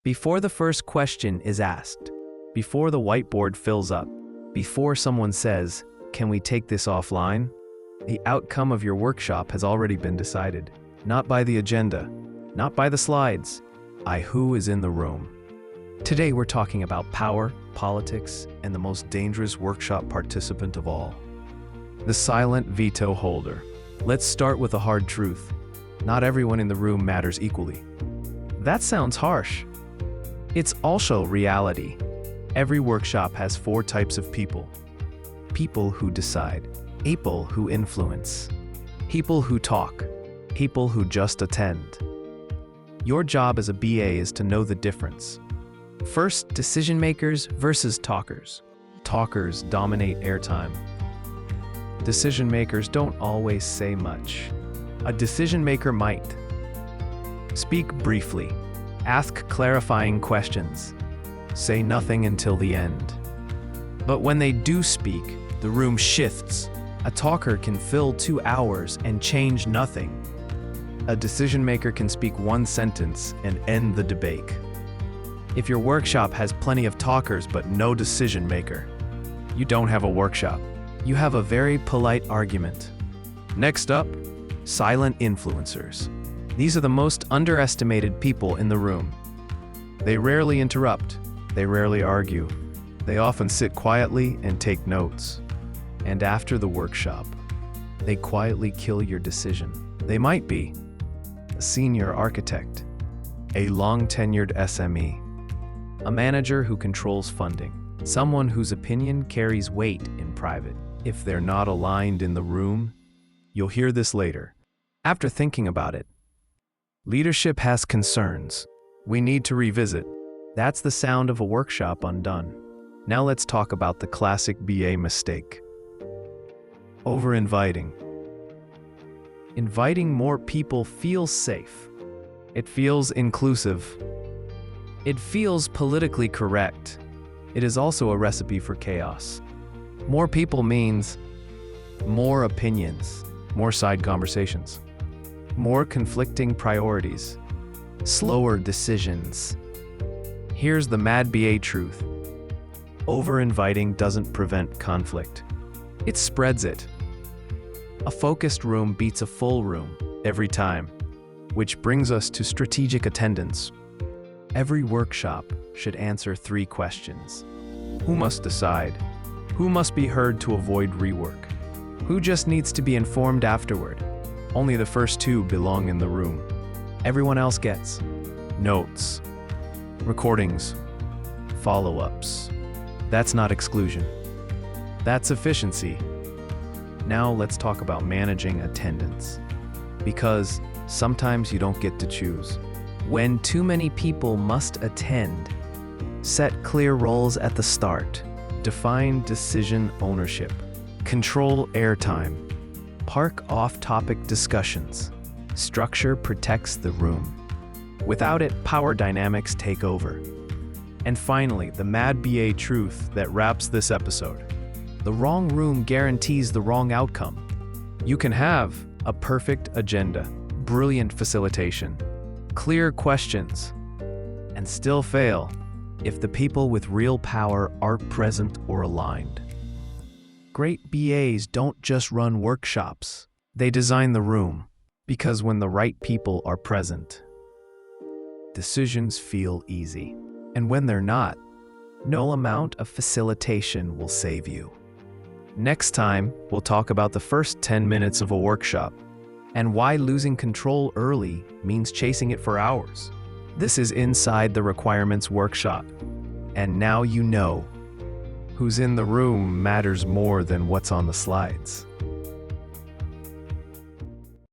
Before the first question is asked, before the whiteboard fills up, before someone says, "Can we take this offline?" the outcome of your workshop has already been decided. Not by the agenda, not by the slides, by who is in the room. Today we're talking about power, politics, and the most dangerous workshop participant of all, the silent veto holder. Let's start with a hard truth. Not everyone in the room matters equally. That sounds harsh. It's also reality. Every workshop has 4 types of people. People who decide, people who influence, people who talk, people who just attend. Your job as a BA is to know the difference. First, decision makers versus talkers. Talkers dominate airtime. Decision makers don't always say much. A decision maker might speak briefly, ask clarifying questions, say nothing until the end. But when they do speak, the room shifts. A talker can fill 2 hours and change nothing. A decision maker can speak 1 sentence and end the debate. If your workshop has plenty of talkers but no decision maker, you don't have a workshop. You have a very polite argument. Next up, silent influencers. These are the most underestimated people in the room. They rarely interrupt. They rarely argue. They often sit quietly and take notes. And after the workshop, they quietly kill your decision. They might be a senior architect, a long-tenured SME, a manager who controls funding, someone whose opinion carries weight in private. If they're not aligned in the room, you'll hear this later. After thinking about it, leadership has concerns we need to revisit. That's the sound of a workshop undone. Now let's talk about the classic BA mistake. Over-inviting. Inviting more people feels safe. It feels inclusive. It feels politically correct. It is also a recipe for chaos. More people means more opinions, more side conversations, more conflicting priorities, slower decisions. Here's the mad BA truth. Over-inviting doesn't prevent conflict. It spreads it. A focused room beats a full room every time, which brings us to strategic attendance. Every workshop should answer 3 questions. Who must decide? Who must be heard to avoid rework? Who just needs to be informed afterward? Only the first 2 belong in the room. Everyone else gets notes, recordings, follow-ups. That's not exclusion. That's efficiency. Now let's talk about managing attendance. Because sometimes you don't get to choose. When too many people must attend, set clear roles at the start. Define decision ownership. Control airtime. Park off-topic discussions. Structure protects the room. Without it, power dynamics take over. And finally, the mad BA truth that wraps this episode. The wrong room guarantees the wrong outcome. You can have a perfect agenda, brilliant facilitation, clear questions, and still fail if the people with real power aren't present or aligned. Great BAs don't just run workshops. They design the room, because when the right people are present, decisions feel easy. And when they're not, no amount of facilitation will save you. Next time, we'll talk about the first 10 minutes of a workshop and why losing control early means chasing it for hours. This is Inside the Requirements Workshop. And now you know, who's in the room matters more than what's on the slides.